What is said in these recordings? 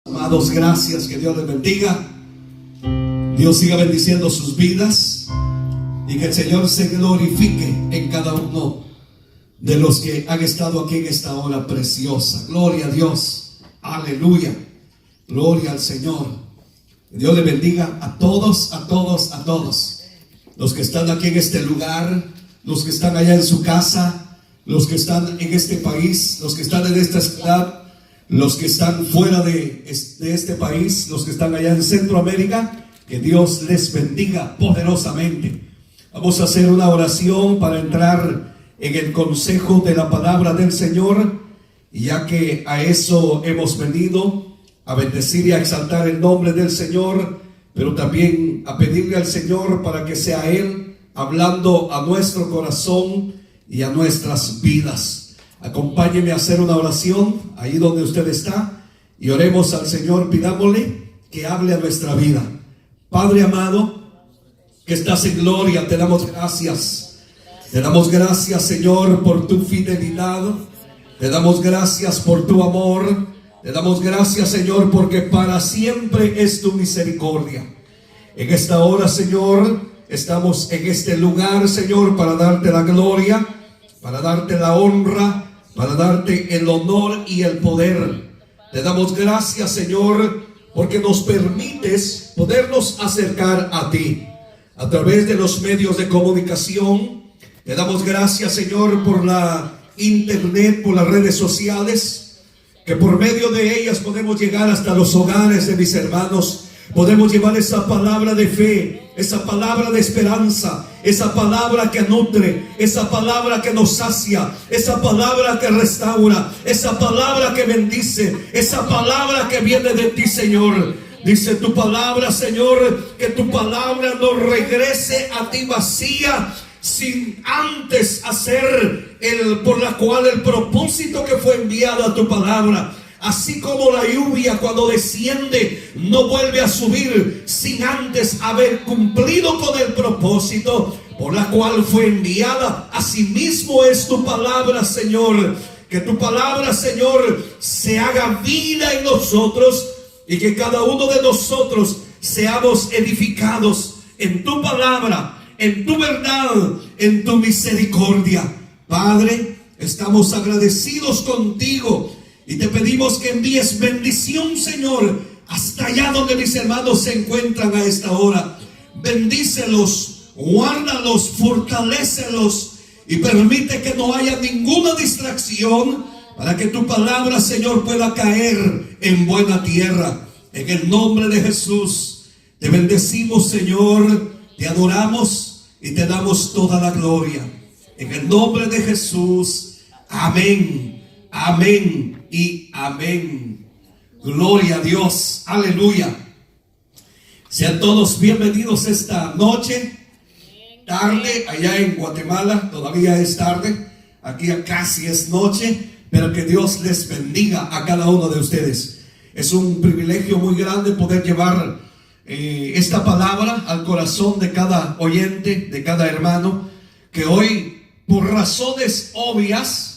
Amados, gracias, que Dios les bendiga. Dios siga bendiciendo sus vidas y que el Señor se glorifique en cada uno de los que han estado aquí en esta hora preciosa. Gloria a Dios, aleluya, gloria al Señor. Que Dios les bendiga a todos, a todos, a todos los que están aquí en este lugar, los que están allá en su casa, los que están en este país, los que están en esta ciudad, los que están fuera de este país, los que están allá en Centroamérica. Que Dios les bendiga poderosamente. Vamos a hacer una oración para entrar en el consejo de la palabra del Señor, y ya que a eso hemos venido, a bendecir y a exaltar el nombre del Señor, pero también a pedirle al Señor para que sea Él hablando a nuestro corazón y a nuestras vidas. Acompáñeme a hacer una oración ahí donde usted está y oremos al Señor, pidámosle que hable a nuestra vida. Padre amado, que estás en gloria, te damos gracias. Te damos gracias, Señor, por tu fidelidad. Te damos gracias por tu amor. Te damos gracias, Señor, porque para siempre es tu misericordia. En esta hora, Señor, estamos en este lugar, Señor, para darte la gloria, para darte la honra, para darte el honor y el poder. Te damos gracias, Señor, porque nos permites podernos acercar a ti a través de los medios de comunicación. Te damos gracias, Señor, por la internet, por las redes sociales, que por medio de ellas podemos llegar hasta los hogares de mis hermanos. Podemos llevar esa palabra de fe, esa palabra de esperanza, esa palabra que nutre, esa palabra que nos sacia, esa palabra que restaura, esa palabra que bendice, esa palabra que viene de ti, Señor. Dice tu palabra, Señor, que tu palabra no regrese a ti vacía, sin antes hacer por la cual el propósito que fue enviado a tu palabra. Así como la lluvia cuando desciende no vuelve a subir sin antes haber cumplido con el propósito por la cual fue enviada, asimismo es tu palabra, Señor. Que tu palabra, Señor, se haga vida en nosotros y que cada uno de nosotros seamos edificados en tu palabra, en tu verdad, en tu misericordia. Padre, estamos agradecidos contigo y te pedimos que envíes bendición, Señor, hasta allá donde mis hermanos se encuentran a esta hora. Bendícelos, guárdalos, fortalécelos y permite que no haya ninguna distracción para que tu palabra, Señor, pueda caer en buena tierra. En el nombre de Jesús te bendecimos, Señor, te adoramos y te damos toda la gloria. En el nombre de Jesús, amén, amén y amén. Gloria a Dios, aleluya. Sean todos bienvenidos esta noche, tarde, allá en Guatemala todavía es tarde, aquí ya casi es noche, pero que Dios les bendiga a cada uno de ustedes. Es un privilegio muy grande poder llevar esta palabra al corazón de cada oyente, de cada hermano, que hoy, por razones obvias,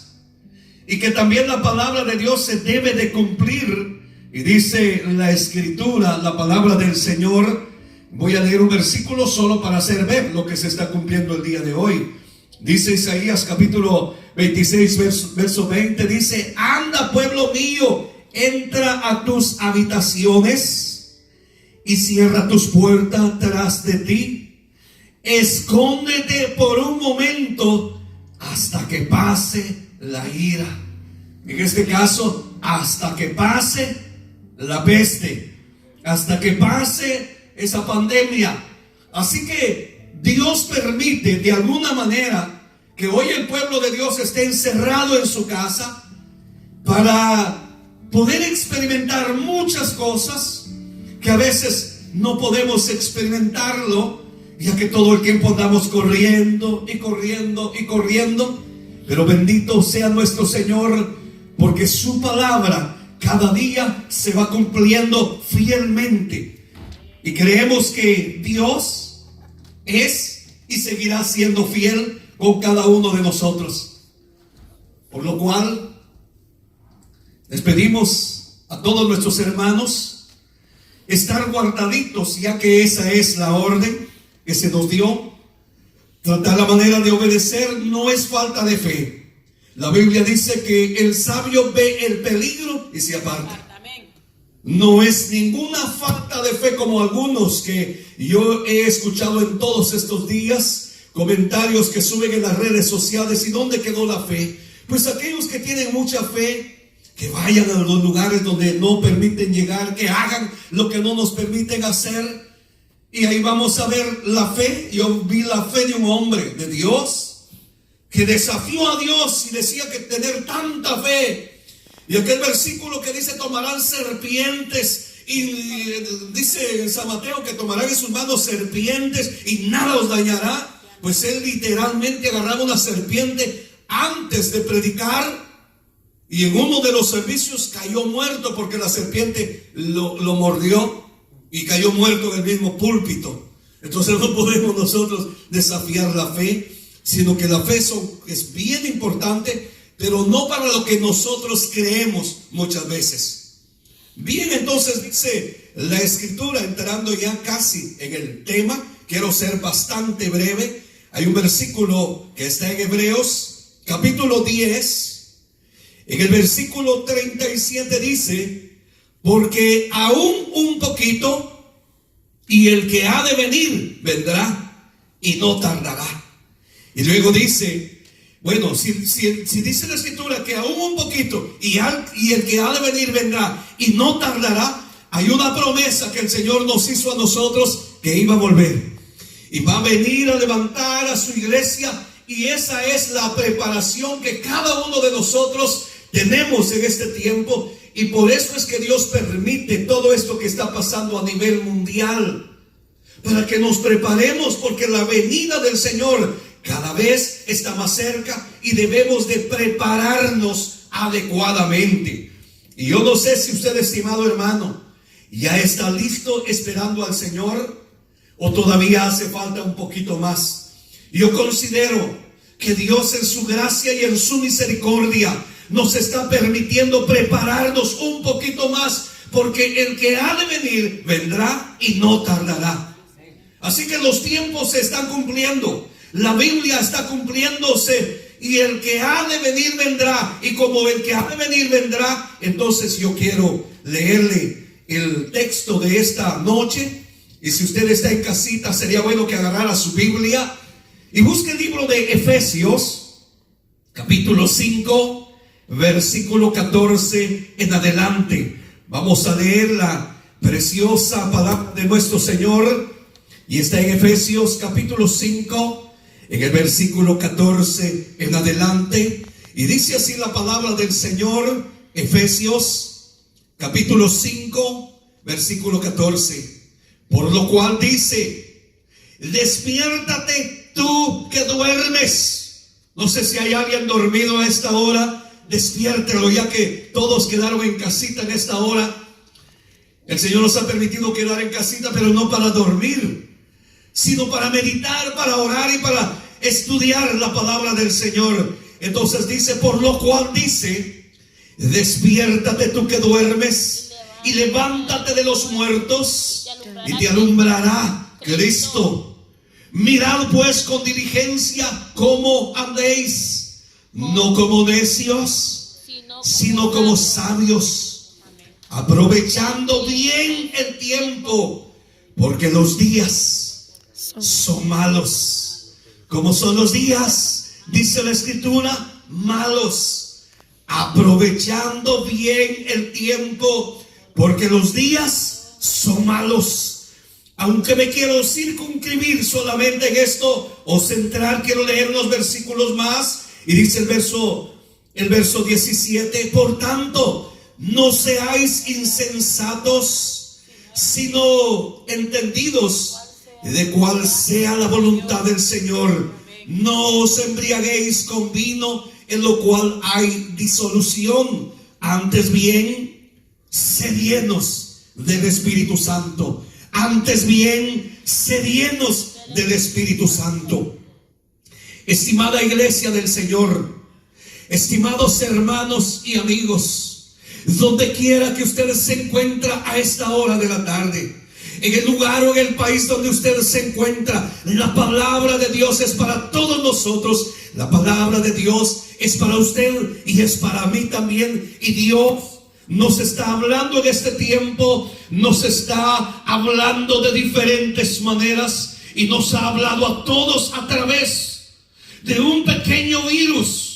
y que también la palabra de Dios se debe de cumplir, y dice la Escritura, la palabra del Señor. Voy a leer un versículo solo para hacer ver lo que se está cumpliendo el día de hoy. Dice Isaías capítulo 26 verso 20, dice: anda, pueblo mío, entra a tus habitaciones y cierra tus puertas tras de ti. Escóndete por un momento hasta que pase la ira. En este caso, hasta que pase la peste, hasta que pase esa pandemia. Así que Dios permite de alguna manera que hoy el pueblo de Dios esté encerrado en su casa para poder experimentar muchas cosas que a veces no podemos experimentarlo, ya que todo el tiempo andamos corriendo y corriendo y corriendo. Pero bendito sea nuestro Señor, porque su palabra cada día se va cumpliendo fielmente. Y creemos que Dios es y seguirá siendo fiel con cada uno de nosotros. Por lo cual, les pedimos a todos nuestros hermanos estar guardaditos, ya que esa es la orden que se nos dio. Tratar la manera de obedecer no es falta de fe. La Biblia dice que el sabio ve el peligro y se aparta. No es ninguna falta de fe, como algunos que yo he escuchado en todos estos días, comentarios que suben en las redes sociales. ¿Y dónde quedó la fe? Pues aquellos que tienen mucha fe, que vayan a los lugares donde no permiten llegar, que hagan lo que no nos permiten hacer, y ahí vamos a ver la fe. Yo vi la fe de un hombre de Dios que desafió a Dios y decía que tener tanta fe. Y aquel versículo que dice: tomarán serpientes, y dice San Mateo que tomarán en sus manos serpientes y nada os dañará. Pues él literalmente agarraba una serpiente antes de predicar, y en uno de los servicios cayó muerto porque la serpiente lo mordió y cayó muerto en el mismo púlpito. Entonces no podemos nosotros desafiar la fe, sino que la fe es bien importante, pero no para lo que nosotros creemos muchas veces. Bien, entonces dice la Escritura, entrando ya casi en el tema, quiero ser bastante breve. Hay un versículo que está en Hebreos, capítulo 10, en el versículo 37 dice: porque aún un poquito, y el que ha de venir vendrá y no tardará. Y luego dice, bueno, si dice la Escritura que aún un poquito y el que ha de venir vendrá y no tardará, hay una promesa que el Señor nos hizo a nosotros, que iba a volver y va a venir a levantar a su iglesia. Y esa es la preparación que cada uno de nosotros tenemos en este tiempo. Y por eso es que Dios permite todo esto que está pasando a nivel mundial, para que nos preparemos, porque la venida del Señor cada vez está más cerca y debemos de prepararnos adecuadamente. Y yo no sé si usted, estimado hermano, ya está listo esperando al Señor, o todavía hace falta un poquito más. Yo considero que Dios, en su gracia y en su misericordia, nos está permitiendo prepararnos un poquito más, porque el que ha de venir vendrá y no tardará. Así que los tiempos se están cumpliendo, la Biblia está cumpliéndose, y el que ha de venir vendrá. Y como el que ha de venir vendrá, entonces yo quiero leerle el texto de esta noche. Y si usted está en casita, sería bueno que agarrara su Biblia y busque el libro de Efesios, capítulo 5, versículo 14 en adelante. Vamos a leer la preciosa palabra de nuestro Señor, y está en Efesios capítulo 5, en el versículo 14 en adelante. Y dice así la palabra del Señor, Efesios capítulo 5, versículo 14. Por lo cual dice: despiértate tú que duermes. No sé si hay alguien dormido a esta hora. Despiértelo, ya que todos quedaron en casita en esta hora. El Señor nos ha permitido quedar en casita, pero no para dormir, sino para meditar, para orar y para estudiar la palabra del Señor. Entonces dice: por lo cual dice, despiértate tú que duermes, y levántate de los muertos, y te alumbrará Cristo. Mirad pues con diligencia cómo andéis, no como necios, sino como sabios, aprovechando bien el tiempo, porque los días son malos. ¿Cómo son los días? Dice la Escritura: malos. Aprovechando bien el tiempo, porque los días son malos. Aunque me quiero circunscribir solamente en esto o centrar, quiero leer unos versículos más. Y dice el verso 17: por tanto, no seáis insensatos, sino entendidos de cuál sea la voluntad del Señor. No os embriaguéis con vino, en lo cual hay disolución. Antes bien, sed llenos del Espíritu Santo. Antes bien, sed llenos del Espíritu Santo. Estimada iglesia del Señor, estimados hermanos y amigos, Donde quiera que usted se encuentra a esta hora de la tarde, en el lugar o en el país donde usted se encuentra, la palabra de Dios es para todos nosotros. La palabra de Dios es para usted y es para mí también. Y Dios nos está hablando en este tiempo, nos está hablando de diferentes maneras y nos ha hablado a todos a través de un pequeño virus.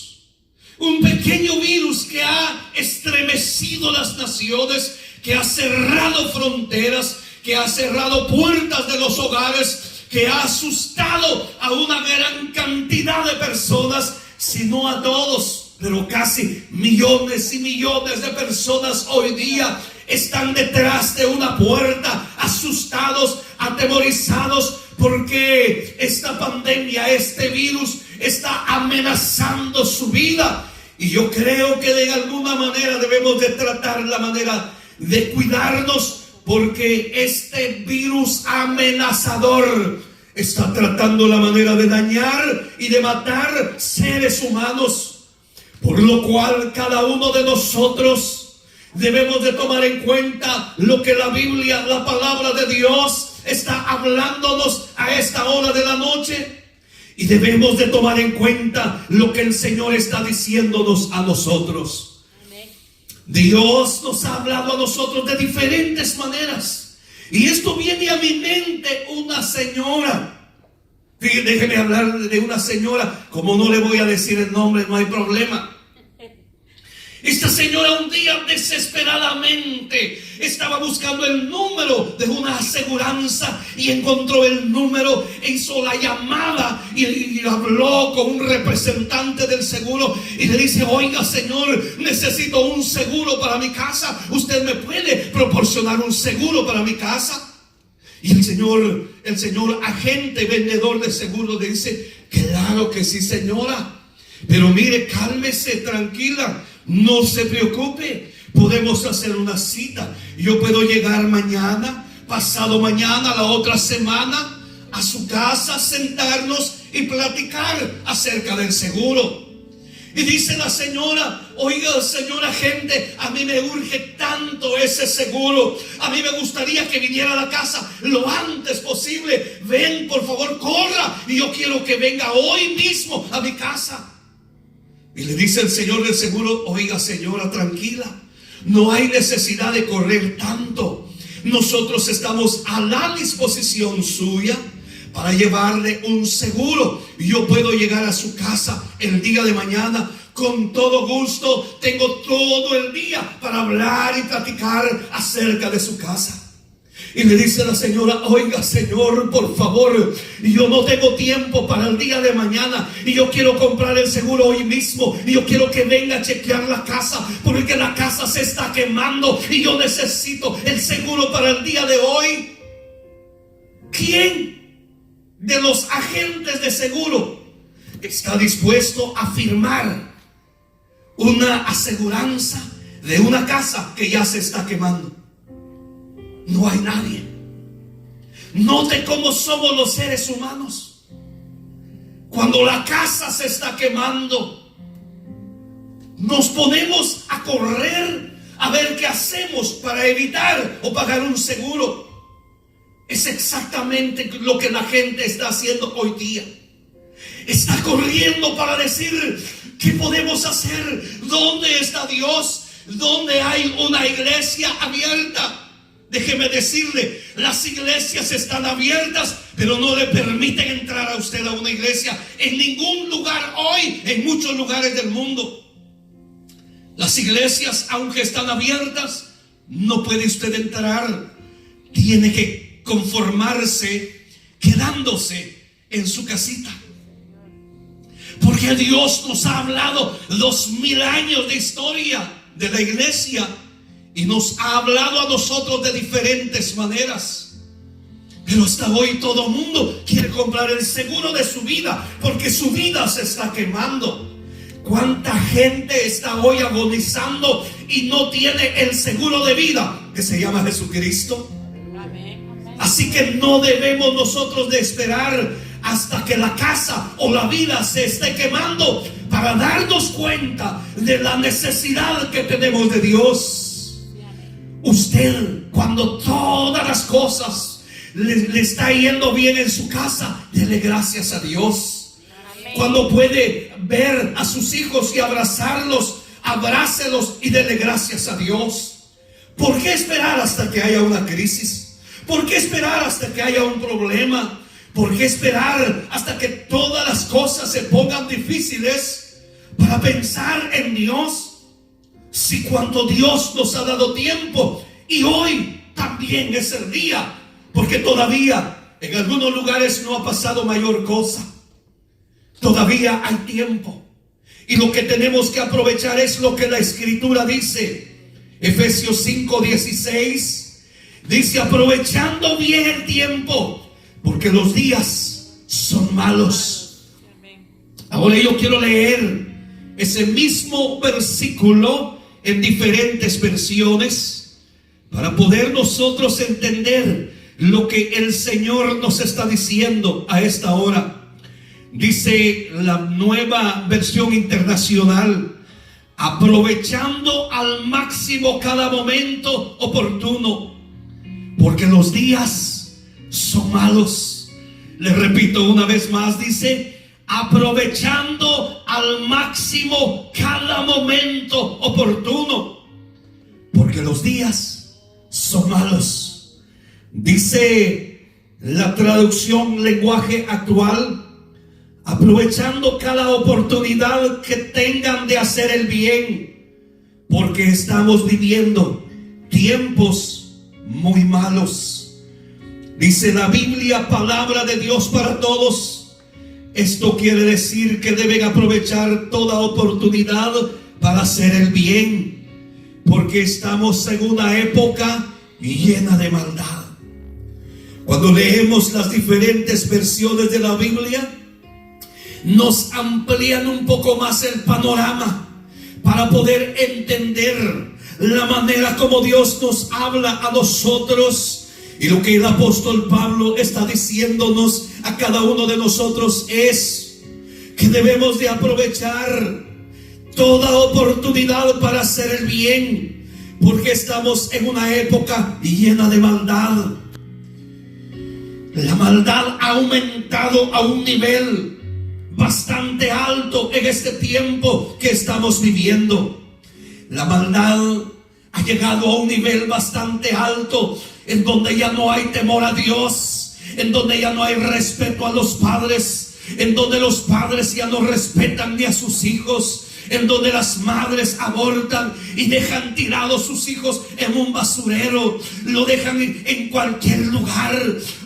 Un pequeño virus que ha estremecido las naciones, que ha cerrado fronteras, que ha cerrado puertas de los hogares, que ha asustado a una gran cantidad de personas, si no a todos, pero casi millones y millones de personas hoy día están detrás de una puerta, asustados, atemorizados, porque esta pandemia, este virus está amenazando su vida. Y yo creo que de alguna manera debemos de tratar la manera de cuidarnos, porque este virus amenazador está tratando la manera de dañar y de matar seres humanos. Por lo cual cada uno de nosotros debemos de tomar en cuenta lo que la Biblia, la palabra de Dios, está hablándonos a esta hora de la noche. Y debemos de tomar en cuenta lo que el Señor está diciéndonos a nosotros. Amén. Dios nos ha hablado a nosotros de diferentes maneras. Y esto viene a mi mente una señora. Déjeme hablar de una señora. Como no le voy a decir el nombre, no hay problema. Esta señora un día desesperadamente estaba buscando el número de una aseguranza y encontró el número, hizo la llamada y habló con un representante del seguro y le dice: oiga, señor, necesito un seguro para mi casa. ¿Usted me puede proporcionar un seguro para mi casa? Y el señor agente vendedor de seguros le dice: claro que sí, señora, pero mire, cálmese, tranquila, no se preocupe, podemos hacer una cita. Yo puedo llegar mañana, pasado mañana, la otra semana, a su casa, sentarnos y platicar acerca del seguro. Y dice la señora: oiga, señor agente, a mí me urge tanto ese seguro. A mí me gustaría que viniera a la casa lo antes posible. Ven, por favor, corra. Y yo quiero que venga hoy mismo a mi casa. Y le dice el señor del seguro: oiga, señora, tranquila, no hay necesidad de correr tanto. Nosotros estamos a la disposición suya para llevarle un seguro. Yo puedo llegar a su casa el día de mañana con todo gusto. Tengo todo el día para hablar y platicar acerca de su casa. Y le dice la señora: oiga, señor, por favor, yo no tengo tiempo para el día de mañana y yo quiero comprar el seguro hoy mismo. Y yo quiero que venga a chequear la casa, porque la casa se está quemando y yo necesito el seguro para el día de hoy. ¿Quién de los agentes de seguro está dispuesto a firmar una aseguranza de una casa que ya se está quemando? No hay nadie. Note cómo somos los seres humanos. Cuando la casa se está quemando, nos ponemos a correr a ver qué hacemos para evitar o pagar un seguro. Es exactamente lo que la gente está haciendo hoy día. Está corriendo para decir: ¿qué podemos hacer? ¿Dónde está Dios? ¿Dónde hay una iglesia abierta? Déjeme decirle, las iglesias están abiertas, pero no le permiten entrar a usted a una iglesia en ningún lugar hoy, en muchos lugares del mundo. Las iglesias, aunque están abiertas, no puede usted entrar. Tiene que conformarse quedándose en su casita. Porque Dios nos ha hablado 2000 años de historia de la iglesia y nos ha hablado a nosotros de diferentes maneras. Pero hasta hoy todo el mundo quiere comprar el seguro de su vida, porque su vida se está quemando. ¿Cuánta gente está hoy agonizando y no tiene el seguro de vida que se llama Jesucristo? Así que no debemos nosotros de esperar hasta que la casa o la vida se esté quemando para para darnos cuenta de la necesidad que tenemos de Dios. Usted, cuando todas las cosas le está yendo bien en su casa, dele gracias a Dios. Cuando puede ver a sus hijos y abrazarlos, abrácelos y dele gracias a Dios. ¿Por qué esperar hasta que haya una crisis? ¿Por qué esperar hasta que haya un problema? ¿Por qué esperar hasta que todas las cosas se pongan difíciles para pensar en Dios? Si cuando Dios nos ha dado tiempo, y hoy también es el día, porque todavía en algunos lugares no ha pasado mayor cosa. Todavía hay tiempo. Y lo que tenemos que aprovechar es lo que la Escritura dice. Efesios 5:16 dice: aprovechando bien el tiempo, porque los días son malos. Ahora yo quiero leer ese mismo versículo en diferentes versiones para poder nosotros entender lo que el Señor nos está diciendo a esta hora. Dice la Nueva Versión Internacional: aprovechando al máximo cada momento oportuno, porque los días son malos. Le repito una vez más, dice: aprovechando al máximo cada momento oportuno, porque los días son malos. Dice la traducción lenguaje actual: aprovechando cada oportunidad que tengan de hacer el bien, porque estamos viviendo tiempos muy malos. Dice la Biblia, palabra de Dios para todos. Esto quiere decir que deben aprovechar toda oportunidad para hacer el bien, porque estamos en una época llena de maldad. Cuando leemos las diferentes versiones de la Biblia, nos amplían un poco más el panorama para poder entender la manera como Dios nos habla a nosotros. Y lo que el apóstol Pablo está diciéndonos a cada uno de nosotros es que debemos de aprovechar toda oportunidad para hacer el bien, porque estamos en una época llena de maldad. La maldad ha aumentado a un nivel bastante alto en este tiempo que estamos viviendo. La maldad ha llegado a un nivel bastante alto, en donde ya no hay temor a Dios, en donde ya no hay respeto a los padres, en donde los padres ya no respetan ni a sus hijos, en donde las madres abortan y dejan tirados sus hijos en un basurero, lo dejan en cualquier lugar.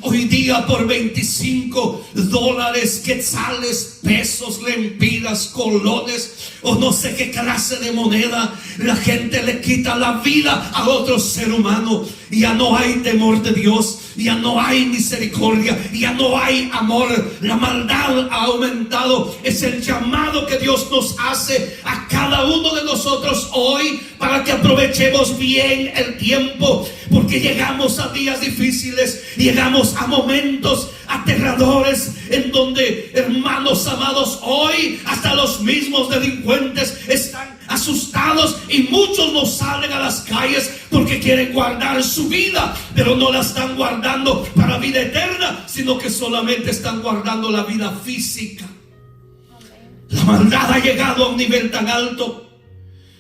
Hoy día por $25, quetzales, pesos, lempiras, colones o no sé qué clase de moneda, la gente le quita la vida a otro ser humano. Ya no hay temor de Dios, ya no hay misericordia, ya no hay amor. La maldad ha aumentado. Es el llamado que Dios nos hace a cada uno de nosotros hoy para que aprovechemos bien el tiempo, porque llegamos a días difíciles, llegamos a momentos aterradores en donde, hermanos amados, hoy hasta los mismos delincuentes están asustados y muchos no salen a las calles porque quieren guardar su vida, pero no la están guardando para vida eterna, sino que solamente están guardando la vida física. La maldad ha llegado a un nivel tan alto,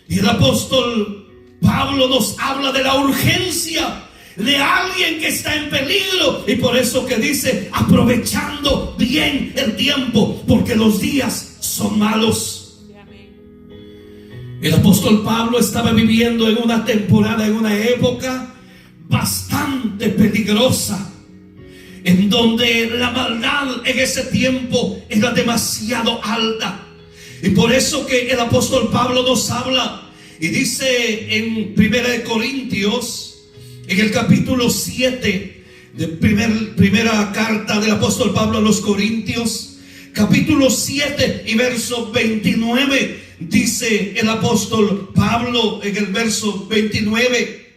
y el apóstol Pablo nos habla de la urgencia de alguien que está en peligro, y por eso que dice aprovechando bien el tiempo, porque los días son malos. El apóstol Pablo estaba viviendo en una temporada, en una época bastante peligrosa, en donde la maldad en ese tiempo era demasiado alta. Y por eso que el apóstol Pablo nos habla y dice en 1 Corintios, en el capítulo 7 de primera carta del apóstol Pablo a los Corintios, capítulo 7 y verso 29, dice el apóstol Pablo en el verso 29: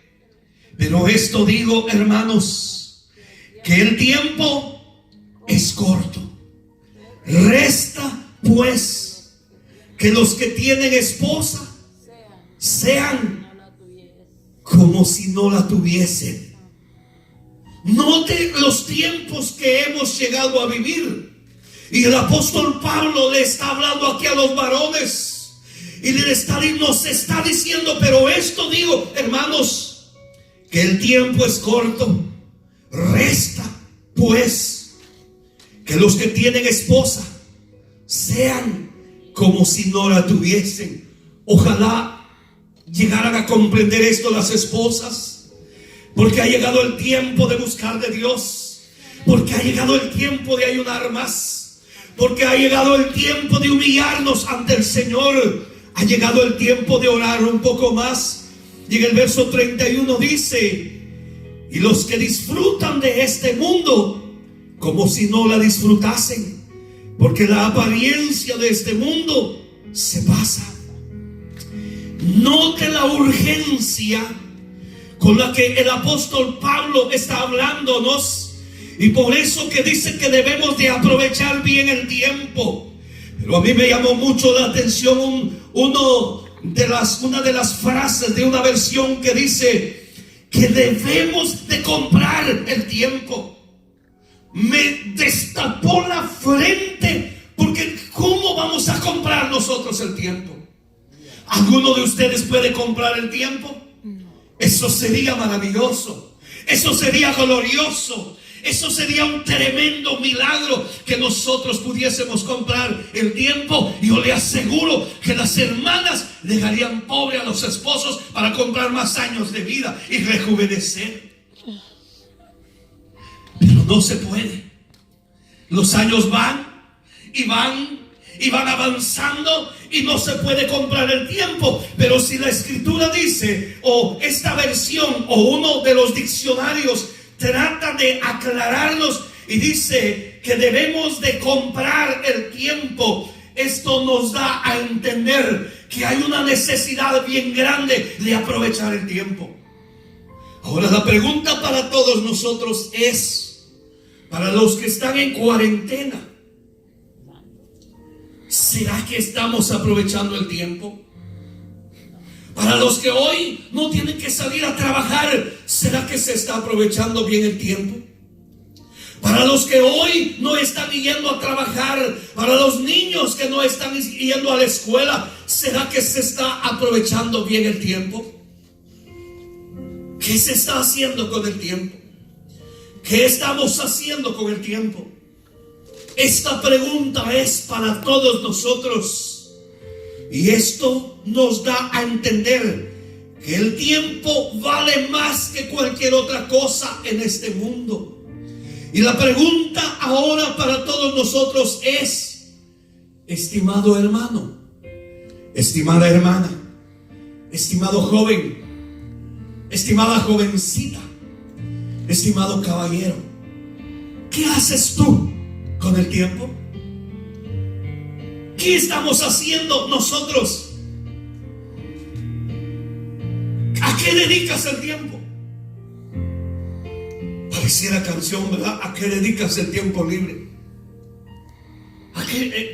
pero esto digo, hermanos, que el tiempo es corto. Resta pues que los que tienen esposa sean como si no la tuviesen. Note los tiempos que hemos llegado a vivir. Y el apóstol Pablo le está hablando aquí a los varones. Y nos está diciendo, pero esto digo, hermanos, que el tiempo es corto. Resta, pues, que los que tienen esposa sean como si no la tuviesen. Ojalá llegaran a comprender esto las esposas, porque ha llegado el tiempo de buscar de Dios, porque ha llegado el tiempo de ayunar más, porque ha llegado el tiempo de humillarnos ante el Señor, ha llegado el tiempo de orar un poco más. Y en el verso 31 dice: y los que disfrutan de este mundo como si no la disfrutasen, porque la apariencia de este mundo se pasa. Note la urgencia con la que el apóstol Pablo está hablándonos, y por eso que dice que debemos de aprovechar bien el tiempo. Pero a mí me llamó mucho la atención una de las frases de una versión que dice que debemos de comprar el tiempo. Me destapó la frente, porque ¿cómo vamos a comprar nosotros el tiempo? ¿Alguno de ustedes puede comprar el tiempo? Eso sería maravilloso, eso sería glorioso, eso sería un tremendo milagro, que nosotros pudiésemos comprar el tiempo. Y yo le aseguro que las hermanas dejarían pobre a los esposos para comprar más años de vida y rejuvenecer. Pero no se puede. Los años van y van y van avanzando, y no se puede comprar el tiempo. Pero si la escritura dice, o esta versión, o uno de los diccionarios trata de aclararlos y dice que debemos de comprar el tiempo, esto nos da a entender que hay una necesidad bien grande de aprovechar el tiempo. Ahora la pregunta para todos nosotros es, para los que están en cuarentena, ¿será que estamos aprovechando el tiempo? Para los que hoy no tienen que salir a trabajar, ¿será que se está aprovechando bien el tiempo? Para los que hoy no están yendo a trabajar, para los niños que no están yendo a la escuela, ¿será que se está aprovechando bien el tiempo? ¿Qué se está haciendo con el tiempo? ¿Qué estamos haciendo con el tiempo? Esta pregunta es para todos nosotros. Y esto nos da a entender que el tiempo vale más que cualquier otra cosa en este mundo. Y la pregunta ahora para todos nosotros es, estimado hermano, estimada hermana, estimado joven, estimada jovencita, estimado caballero, ¿qué haces tú con el tiempo? ¿Qué estamos haciendo nosotros? ¿A qué dedicas el tiempo? Pareciera canción, ¿verdad? ¿A qué dedicas el tiempo libre?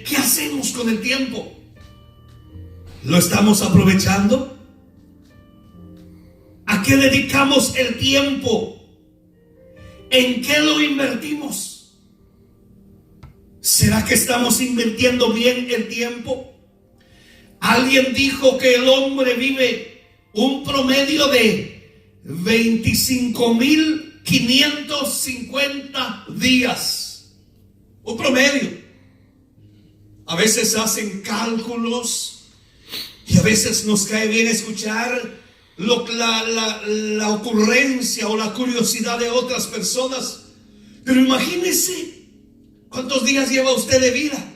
¿Qué hacemos con el tiempo? ¿Lo estamos aprovechando? ¿A qué dedicamos el tiempo? ¿En qué lo invertimos? ¿Será que estamos invirtiendo bien el tiempo? Alguien dijo que el hombre vive un promedio de 25.550 días. Un promedio. A veces hacen cálculos y a veces nos cae bien escuchar la ocurrencia o la curiosidad de otras personas. Pero imagínese, ¿cuántos días lleva usted de vida?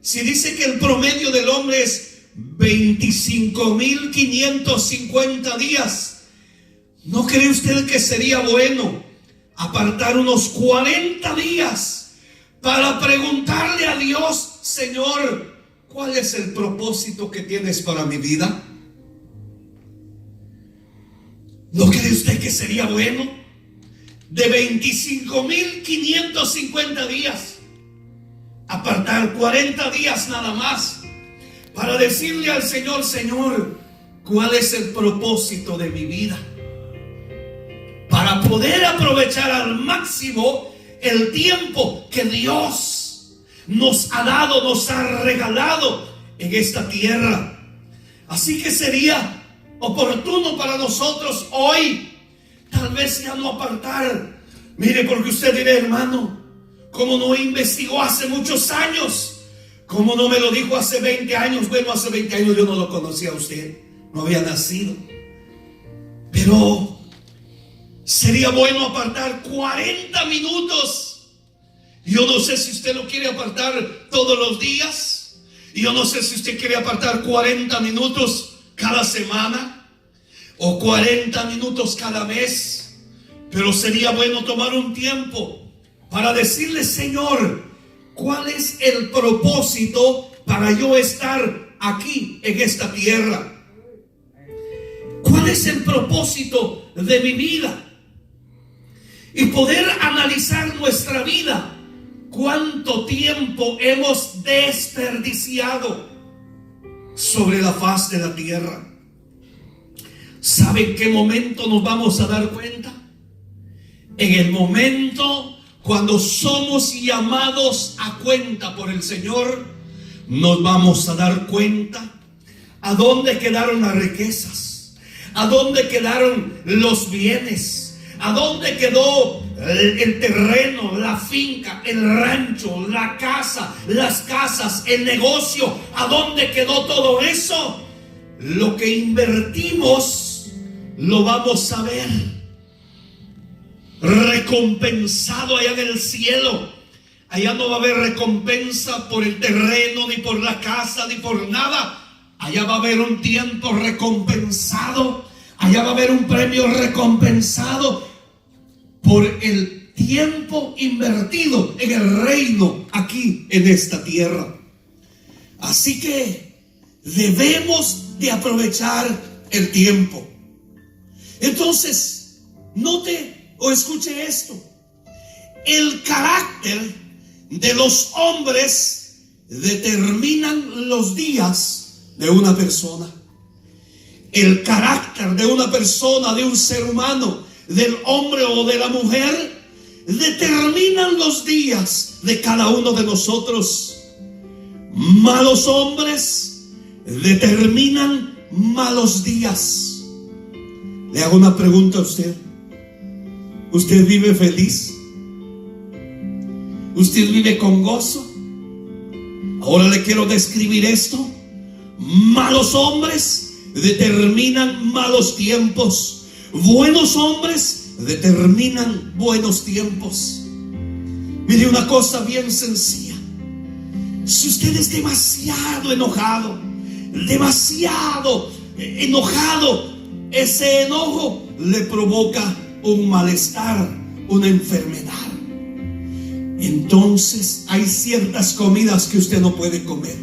Si dice que el promedio del hombre es 25.550 días, ¿no cree usted que sería bueno apartar unos 40 días para preguntarle a Dios, Señor, ¿cuál es el propósito que tienes para mi vida? ¿No cree usted que sería bueno de 25.550 días apartar 40 días nada más para decirle al Señor: Señor, ¿cuál es el propósito de mi vida? Para poder aprovechar al máximo el tiempo que Dios nos ha dado, nos ha regalado en esta tierra. Así que sería oportuno para nosotros hoy, tal vez ya no apartar. Mire, porque usted dirá: hermano, ¿cómo no investigó hace muchos años? ¿Cómo no me lo dijo hace 20 años? Bueno, hace 20 años yo no lo conocía a usted, no había nacido. Pero sería bueno apartar 40 minutos. Yo no sé si usted lo quiere apartar todos los días. Yo no sé si usted quiere apartar 40 minutos cada semana o 40 minutos cada mes. Pero sería bueno tomar un tiempo para decirle: Señor, ¿cuál es el propósito para yo estar aquí en esta tierra? ¿Cuál es el propósito de mi vida? Y poder analizar nuestra vida. ¿Cuánto tiempo hemos desperdiciado sobre la faz de la tierra? ¿Sabe en qué momento nos vamos a dar cuenta? En el momento cuando somos llamados a cuenta por el Señor, nos vamos a dar cuenta a dónde quedaron las riquezas, a dónde quedaron los bienes, a dónde quedó el terreno, la finca, el rancho, la casa, las casas, el negocio. ¿A dónde quedó todo eso? Lo que invertimos lo vamos a ver recompensado allá en el cielo. Allá no va a haber recompensa por el terreno, ni por la casa, ni por nada. Allá va a haber un tiempo recompensado. Allá va a haber un premio recompensado por el tiempo invertido en el reino aquí en esta tierra. Así que debemos de aprovechar el tiempo. Entonces, note o escuche esto: el carácter de los hombres determinan los días de una persona. El carácter de una persona, de un ser humano, del hombre o de la mujer, determinan los días de cada uno de nosotros. Malos hombres determinan malos días. Le hago una pregunta a usted: ¿usted vive feliz? ¿Usted vive con gozo? Ahora le quiero describir esto. Malos hombres determinan malos tiempos. Buenos hombres determinan buenos tiempos. Mire, una cosa bien sencilla: si usted es demasiado enojado, ese enojo le provoca un malestar, una enfermedad. Entonces hay ciertas comidas que usted no puede comer,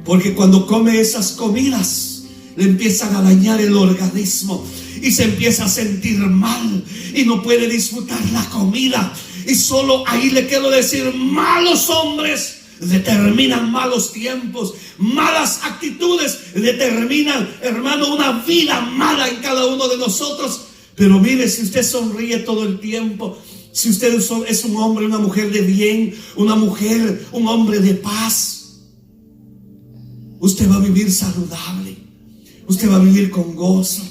porque cuando come esas comidas le empiezan a dañar el organismo y se empieza a sentir mal y no puede disfrutar la comida. Y solo ahí le quiero decir: malos hombres determinan malos tiempos. Malas actitudes determinan, hermano, una vida mala en cada uno de nosotros. Pero mire, si usted sonríe todo el tiempo, si usted es un hombre, una mujer de bien, una mujer, un hombre de paz, usted va a vivir saludable, usted va a vivir con gozo,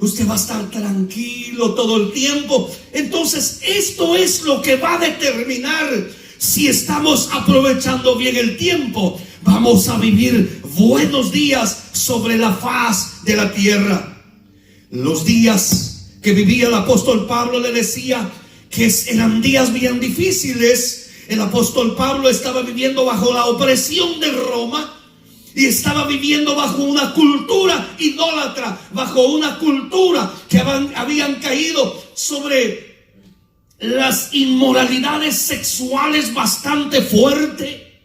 usted va a estar tranquilo todo el tiempo. Entonces, esto es lo que va a determinar si estamos aprovechando bien el tiempo. Vamos a vivir buenos días sobre la faz de la tierra. Los días que vivía el apóstol Pablo, le decía que eran días bien difíciles. El apóstol Pablo estaba viviendo bajo la opresión de Roma y estaba viviendo bajo una cultura idólatra, bajo una cultura que habían caído sobre las inmoralidades sexuales bastante fuerte.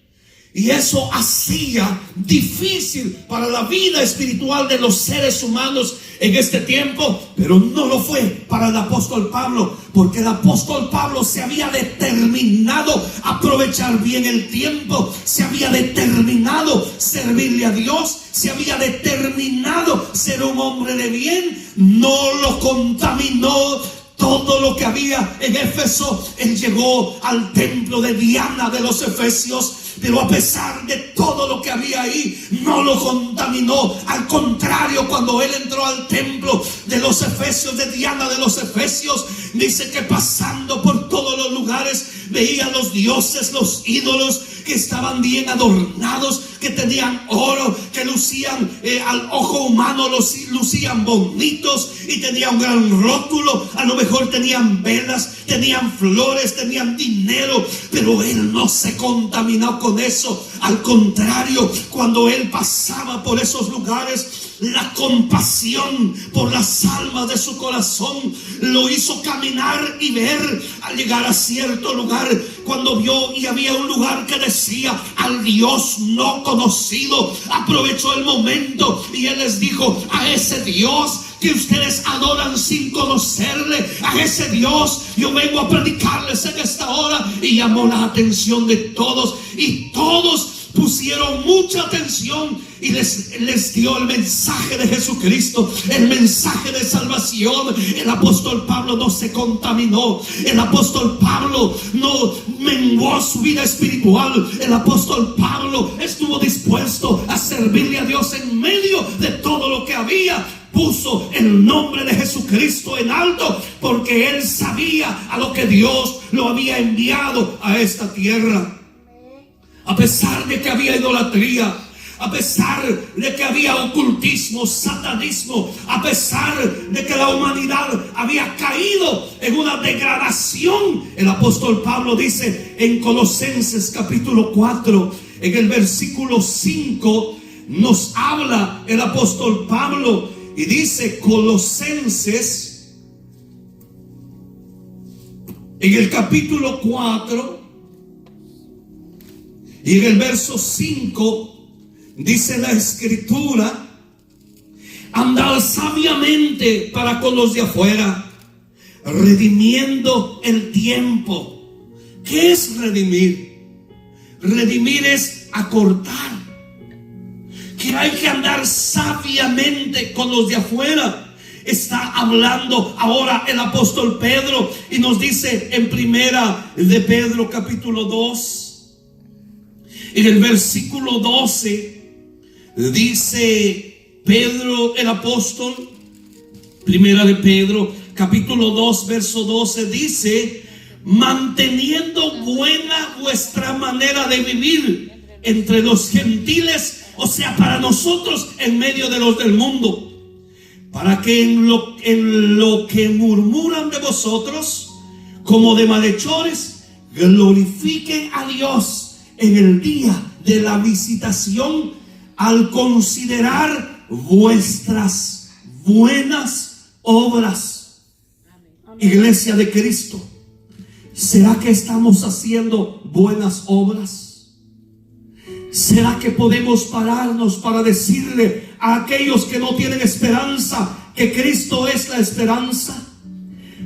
Y eso hacía difícil para la vida espiritual de los seres humanos en este tiempo, pero no lo fue para el apóstol Pablo, porque el apóstol Pablo se había determinado a aprovechar bien el tiempo, se había determinado servirle a Dios, se había determinado ser un hombre de bien. No lo contaminó todo lo que había en Éfeso. Él llegó al templo de Diana de los Efesios, pero a pesar de todo lo que había ahí, no lo contaminó. Al contrario, cuando él entró al templo de los Efesios, de Diana de los Efesios, dice que pasando por todos los lugares veía los dioses, los ídolos que estaban bien adornados, que tenían oro, que lucían al ojo humano, lucían bonitos y tenían un gran rótulo. A lo mejor tenían velas, tenían flores, tenían dinero, pero él no se contaminó con eso. Al contrario, cuando él pasaba por esos lugares, la compasión por las almas de su corazón lo hizo caminar y ver. Al llegar a cierto lugar, cuando vio y había un lugar que decía al Dios no conocido, aprovechó el momento y él les dijo: a ese Dios que ustedes adoran sin conocerle, a ese Dios yo vengo a predicarles en esta hora. Y llamó la atención de todos, y todos pusieron mucha atención y les dio el mensaje de Jesucristo, el mensaje de salvación. El apóstol Pablo no se contaminó, el apóstol Pablo no menguó su vida espiritual. El apóstol Pablo estuvo dispuesto a servirle a Dios en medio de todo lo que había. Puso el nombre de Jesucristo en alto, porque él sabía a lo que Dios lo había enviado a esta tierra. A pesar de que había idolatría, a pesar de que había ocultismo, satanismo, a pesar de que la humanidad había caído en una degradación, el apóstol Pablo dice en Colosenses capítulo 4, en el versículo 5, nos habla el apóstol Pablo y dice, Colosenses, en el capítulo 4, y en el verso 5 dice la escritura: andad sabiamente para con los de afuera, redimiendo el tiempo. ¿Qué es redimir? Redimir es acortar. Que hay que andar sabiamente con los de afuera. Está hablando ahora el apóstol Pedro y nos dice en primera de Pedro capítulo 2, en el versículo 12, dice Pedro el apóstol, primera de Pedro capítulo 2 verso 12, dice: manteniendo buena vuestra manera de vivir entre los gentiles, o sea, para nosotros en medio de los del mundo, para que en lo que murmuran de vosotros como de malhechores, glorifiquen a Dios en el día de la visitación, al considerar vuestras buenas obras. Iglesia de Cristo, ¿será que estamos haciendo buenas obras? ¿Será que podemos pararnos para decirle a aquellos que no tienen esperanza que Cristo es la esperanza?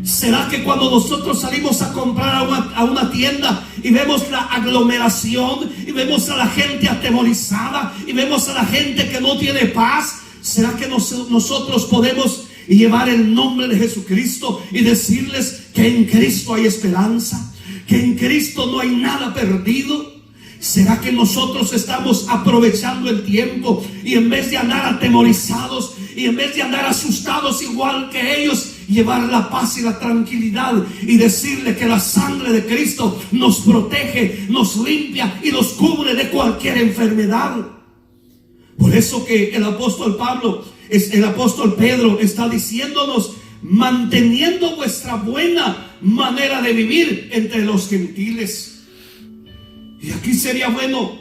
¿Será que cuando nosotros salimos a comprar a una tienda y vemos la aglomeración y vemos a la gente atemorizada y vemos a la gente que no tiene paz, será que nosotros podemos llevar el nombre de Jesucristo y decirles que en Cristo hay esperanza, que en Cristo no hay nada perdido? ¿Será que nosotros estamos aprovechando el tiempo y en vez de andar atemorizados y en vez de andar asustados igual que ellos, llevar la paz y la tranquilidad y decirle que la sangre de Cristo nos protege, nos limpia y nos cubre de cualquier enfermedad? Por eso que el apóstol Pedro está diciéndonos: manteniendo vuestra buena manera de vivir entre los gentiles. Y aquí sería bueno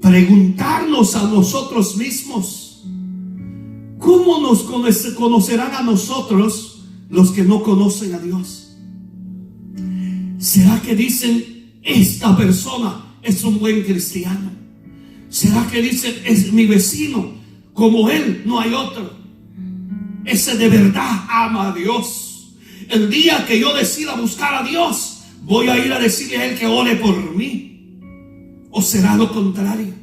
preguntarnos a nosotros mismos: ¿cómo nos conocerán a nosotros los que no conocen a Dios? ¿Será que dicen: esta persona es un buen cristiano? ¿Será que dicen, es mi vecino, como él no hay otro? Ese de verdad ama a Dios. El día que yo decida buscar a Dios, voy a ir a decirle a él que ore por mí. ¿O será lo contrario?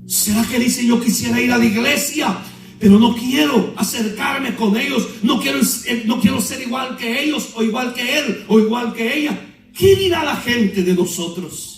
¿Será que dice, yo quisiera ir a la iglesia, pero no quiero acercarme con ellos, no quiero ser igual que ellos, o igual que él, o igual que ella? ¿Qué dirá la gente de nosotros?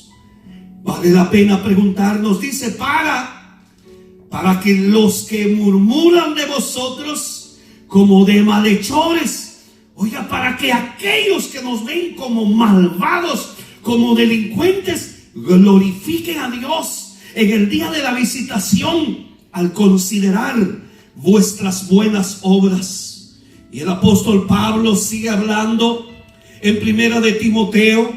Vale la pena preguntarnos. Dice, para que los que murmuran de vosotros como de malhechores, oiga, para que aquellos que nos ven como malvados, como delincuentes, glorifiquen a Dios en el día de la visitación al considerar vuestras buenas obras. Y el apóstol Pablo sigue hablando en primera de Timoteo,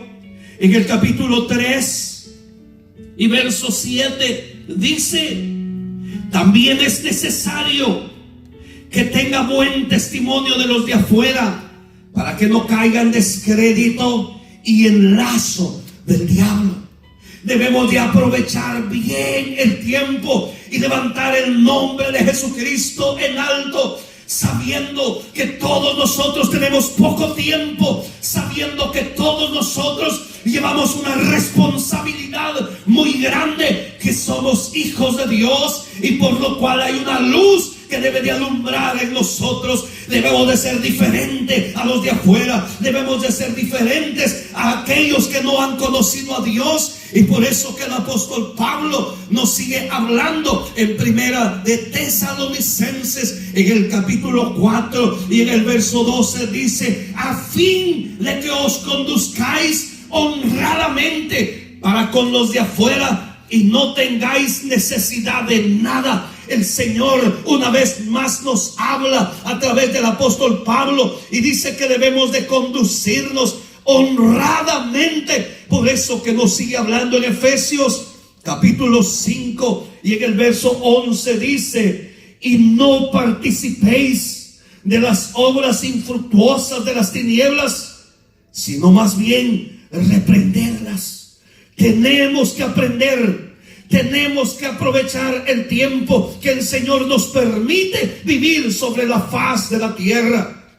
en el capítulo 3 y verso 7, dice: también es necesario que tenga buen testimonio de los de afuera, para que no caiga en descrédito y en lazo del diablo. Debemos de aprovechar bien el tiempo y levantar el nombre de Jesucristo en alto, sabiendo que todos nosotros tenemos poco tiempo, sabiendo que todos nosotros llevamos una responsabilidad muy grande, que somos hijos de Dios, y por lo cual hay una luz que debe de alumbrar en nosotros. Debemos de ser diferentes a los de afuera, debemos de ser diferentes a aquellos que no han conocido a Dios. Y por eso que el apóstol Pablo nos sigue hablando en primera de Tesalonicenses, en el capítulo 4 y en el verso 12, dice: a fin de que os conduzcáis honradamente para con los de afuera y no tengáis necesidad de nada. El Señor una vez más nos habla a través del apóstol Pablo y dice que debemos de conducirnos honradamente. Por eso que nos sigue hablando en Efesios capítulo 5 y en el verso 11 dice: y no participéis de las obras infructuosas de las tinieblas, sino más bien reprenderlas. Tenemos que aprender, tenemos que aprovechar el tiempo que el Señor nos permite vivir sobre la faz de la tierra.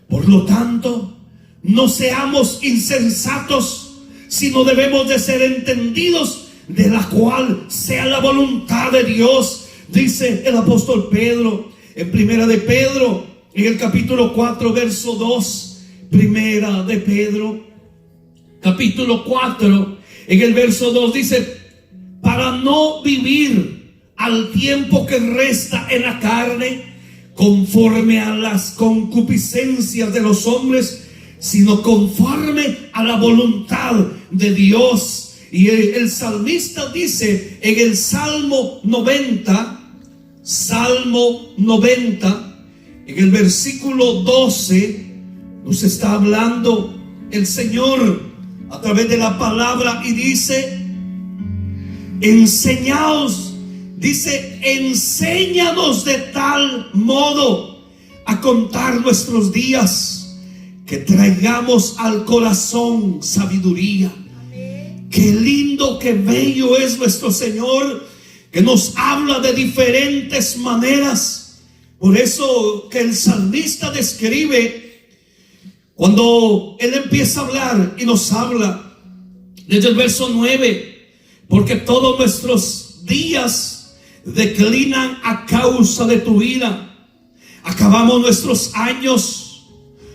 Por lo tanto, no seamos insensatos, sino debemos de ser entendidos de la cual sea la voluntad de Dios. Dice el apóstol Pedro en primera de Pedro, en el capítulo 4 verso 2, primera de Pedro capítulo 4 en el verso 2 dice: para no vivir al tiempo que resta en la carne conforme a las concupiscencias de los hombres, sino conforme a la voluntad de Dios. Y el salmista dice en el Salmo 90, en el versículo 12, nos está hablando el Señor a través de la palabra y dice: enseñaos, dice, enséñanos de tal modo a contar nuestros días, que traigamos al corazón sabiduría. Qué lindo, qué bello es nuestro Señor, que nos habla de diferentes maneras. Por eso que el salmista describe, cuando él empieza a hablar y nos habla desde el verso 9, porque todos nuestros días declinan a causa de tu ira. Acabamos nuestros años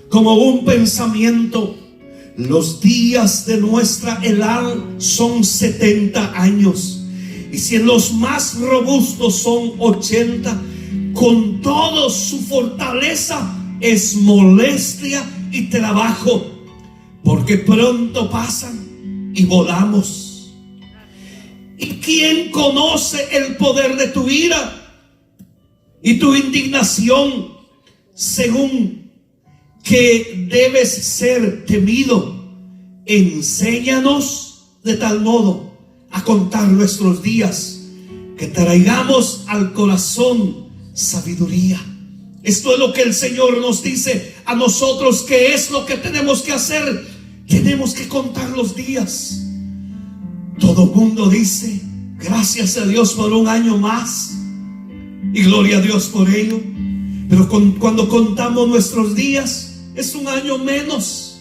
como un pensamiento. Los días de nuestra edad son 70 años. Y si en los más robustos son 80, con todo su fortaleza es molestia y trabajo, porque pronto pasan y volamos. ¿Y quién conoce el poder de tu ira y tu indignación, según que debes ser temido? Enséñanos de tal modo a contar nuestros días, que traigamos al corazón sabiduría. Esto es lo que el Señor nos dice a nosotros, que es lo que tenemos que hacer. Tenemos que contar los días. Todo mundo dice Gracias a Dios por un año más. Y gloria a Dios por ello. Pero cuando contamos nuestros días, es un año menos.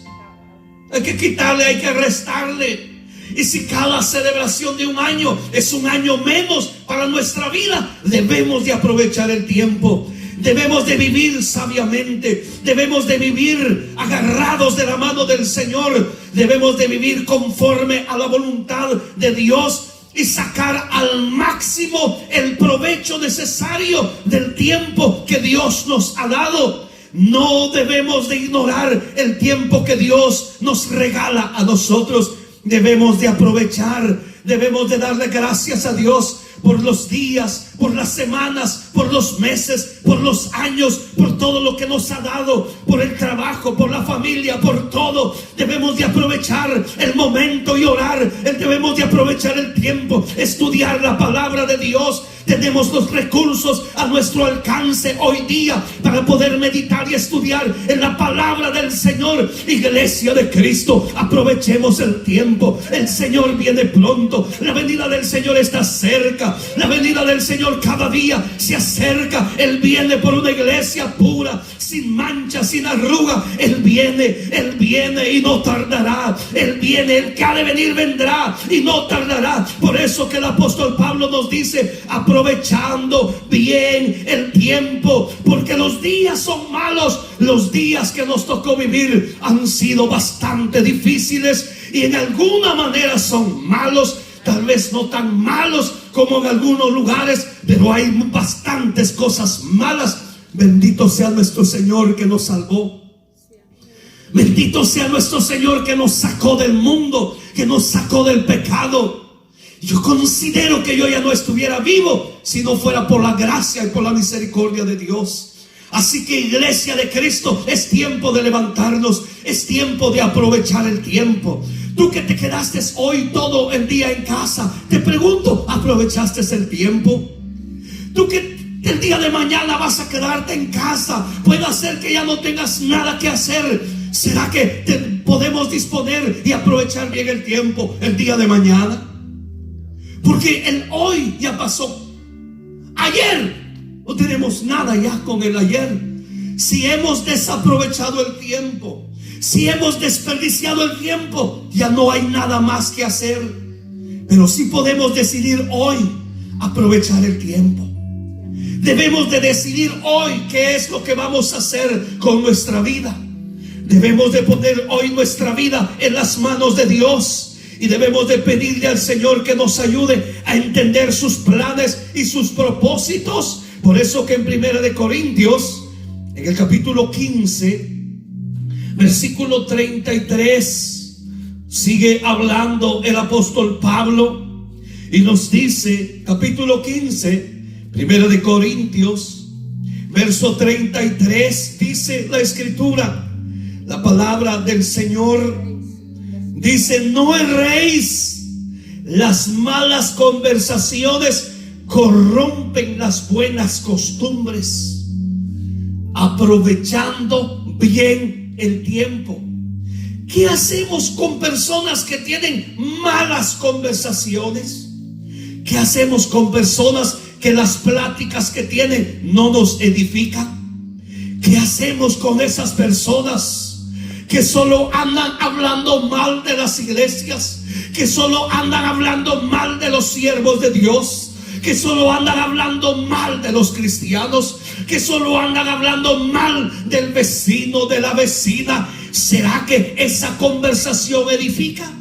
Hay que quitarle, hay que restarle. Y si cada celebración de un año es un año menos para nuestra vida, debemos de aprovechar el tiempo. Debemos de vivir sabiamente. Debemos de vivir agarrados de la mano del Señor. Debemos de vivir conforme a la voluntad de Dios y sacar al máximo el provecho necesario del tiempo que Dios nos ha dado. No debemos de ignorar el tiempo que Dios nos regala a nosotros. Debemos de aprovechar, debemos de darle gracias a Dios por los días, por las semanas, por los meses, por los años, por todo lo que nos ha dado, por el trabajo, por la familia, por todo. Debemos de aprovechar el momento y orar. Debemos de aprovechar el tiempo, estudiar la palabra de Dios. Tenemos los recursos a nuestro alcance hoy día para poder meditar y estudiar en la palabra del Señor. Iglesia de Cristo, aprovechemos el tiempo. El Señor viene pronto. La venida del Señor está cerca. La venida del Señor cada día se acerca. Él viene por una iglesia pura, sin mancha, sin arruga. Él viene y no tardará. Él viene, el que ha de venir vendrá y no tardará. Por eso que el apóstol Pablo nos dice: aprovechando bien el tiempo, porque los días son malos. Los días que nos tocó vivir han sido bastante difíciles y en alguna manera son malos. Tal vez no tan malos como en algunos lugares, pero hay bastantes cosas malas. Bendito sea nuestro Señor que nos salvó. Bendito sea nuestro Señor que nos sacó del mundo, que nos sacó del pecado. Yo considero que yo ya no estuviera vivo si no fuera por la gracia y por la misericordia de Dios. Así que, iglesia de Cristo, es tiempo de levantarnos, es tiempo de aprovechar el tiempo. Tú que te quedaste hoy todo el día en casa, te pregunto, ¿aprovechaste el tiempo? Tú que el día de mañana vas a quedarte en casa, puede ser que ya no tengas nada que hacer. ¿Será que podemos disponer y aprovechar bien el tiempo el día de mañana? Porque el hoy ya pasó. Ayer no tenemos nada ya con el ayer. Si hemos desaprovechado el tiempo, si hemos desperdiciado el tiempo, ya no hay nada más que hacer. Pero sí podemos decidir hoy aprovechar el tiempo. Debemos de decidir hoy qué es lo que vamos a hacer con nuestra vida. Debemos de poner hoy nuestra vida en las manos de Dios. Y debemos de pedirle al Señor que nos ayude a entender sus planes y sus propósitos. Por eso que en 1 Corintios, en el capítulo 15, versículo 33, sigue hablando el apóstol Pablo y nos dice, capítulo 15, 1 Corintios, verso 33, dice la escritura, la palabra del Señor. Dice: no erréis, las malas conversaciones corrompen las buenas costumbres. Aprovechando bien el tiempo. ¿Qué hacemos con personas que tienen malas conversaciones? ¿Qué hacemos con personas que las pláticas que tienen no nos edifican? ¿Qué hacemos con esas personas que solo andan hablando mal de las iglesias, que solo andan hablando mal de los siervos de Dios, que solo andan hablando mal de los cristianos, que solo andan hablando mal del vecino, de la vecina? ¿Será que esa conversación edifica?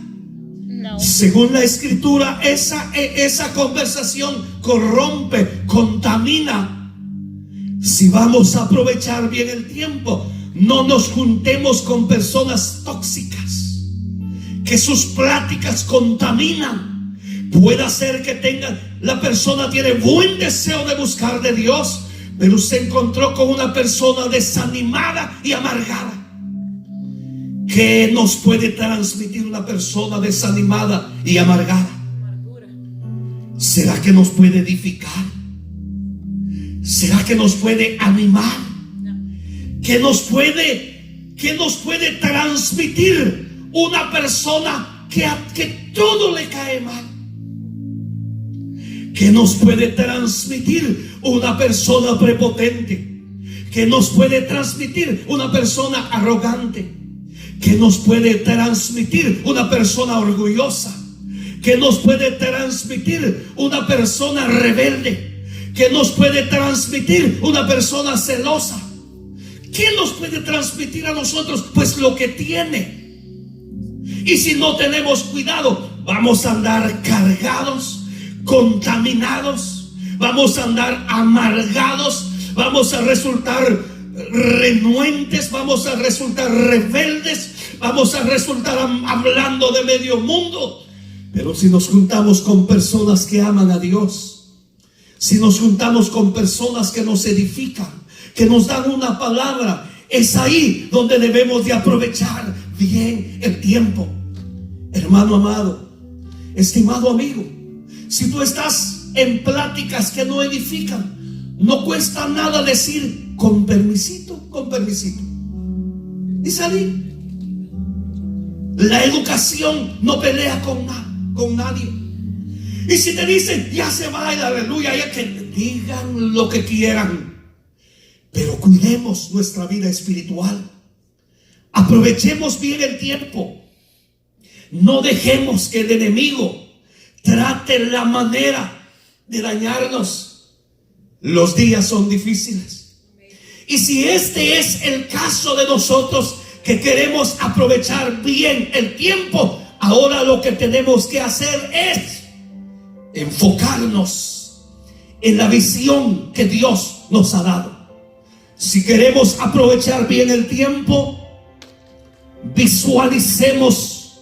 No. Según la escritura, esa conversación corrompe, contamina. Si vamos a aprovechar bien el tiempo, no nos juntemos con personas tóxicas, que sus pláticas contaminan. Puede ser que la persona tiene buen deseo de buscar de Dios, pero se encontró con una persona desanimada y amargada. ¿Qué nos puede transmitir una persona desanimada y amargada? ¿Será que nos puede edificar? ¿Será que nos puede animar? ¿Qué nos puede transmitir una persona que todo le cae mal? ¿Qué nos puede transmitir una persona prepotente? ¿Qué nos puede transmitir una persona arrogante? ¿Qué nos puede transmitir una persona orgullosa? ¿Qué nos puede transmitir una persona rebelde? ¿Qué nos puede transmitir una persona celosa? ¿Qué nos puede transmitir a nosotros? Pues lo que tiene. Y si no tenemos cuidado, vamos a andar cargados, contaminados, vamos a andar amargados, vamos a resultar renuentes, vamos a resultar rebeldes, vamos a resultar hablando de medio mundo. Pero si nos juntamos con personas que aman a Dios, si nos juntamos con personas que nos edifican, que nos dan una palabra, es ahí donde debemos de aprovechar bien el tiempo. Hermano amado, estimado amigo, si tú estás en pláticas que no edifican, no cuesta nada decir con permisito, y salir. La educación no pelea con nadie. Y si te dicen ya se va, aleluya, ya que digan lo que quieran, pero cuidemos nuestra vida espiritual. Aprovechemos bien el tiempo. No dejemos que el enemigo trate la manera de dañarnos. Los días son difíciles. Y si este es el caso de nosotros, que queremos aprovechar bien el tiempo, ahora lo que tenemos que hacer es enfocarnos en la visión que Dios nos ha dado. Si queremos aprovechar bien el tiempo, visualicemos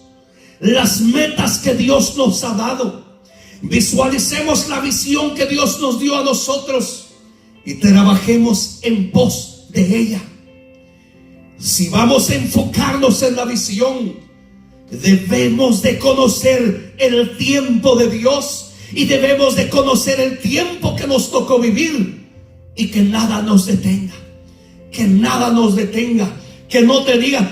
las metas que Dios nos ha dado. Visualicemos la visión que Dios nos dio a nosotros y trabajemos en pos de ella. Si vamos a enfocarnos en la visión, debemos de conocer el tiempo de Dios y debemos de conocer el tiempo que nos tocó vivir, y que nada nos detenga. Que nada nos detenga. Que no te digan,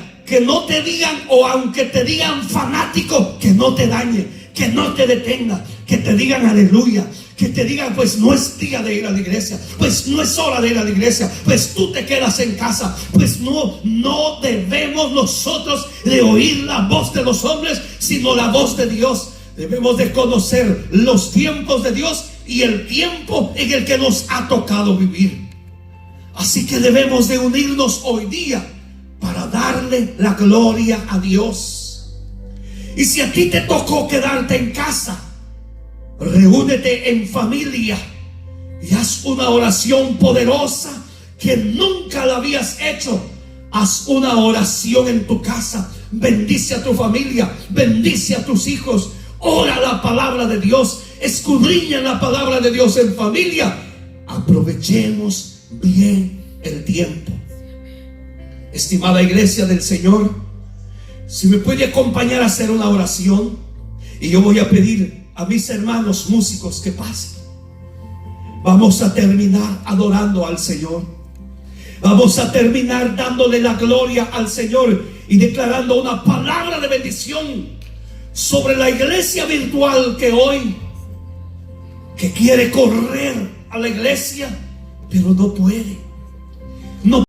o aunque te digan fanático, que no te dañe, que no te detenga, que te digan aleluya, que te digan pues no es día de ir a la iglesia, pues no es hora de ir a la iglesia, pues tú te quedas en casa. Pues no debemos nosotros de oír la voz de los hombres, sino la voz de Dios. Debemos de conocer los tiempos de Dios y el tiempo en el que nos ha tocado vivir. Así que debemos de unirnos hoy día para darle la gloria a Dios. Y si a ti te tocó quedarte en casa, reúnete en familia y haz una oración poderosa que nunca la habías hecho. Haz una oración en tu casa. Bendice a tu familia, bendice a tus hijos. Ora la palabra de Dios, escudriña la palabra de Dios en familia. Aprovechemos bien el tiempo. Estimada iglesia del Señor, si me puede acompañar a hacer una oración, y yo voy a pedir a mis hermanos músicos que pasen. Vamos a terminar adorando al Señor. Vamos a terminar dándole la gloria al Señor y declarando una palabra de bendición sobre la iglesia virtual que hoy, que quiere correr a la iglesia, pero no puede. No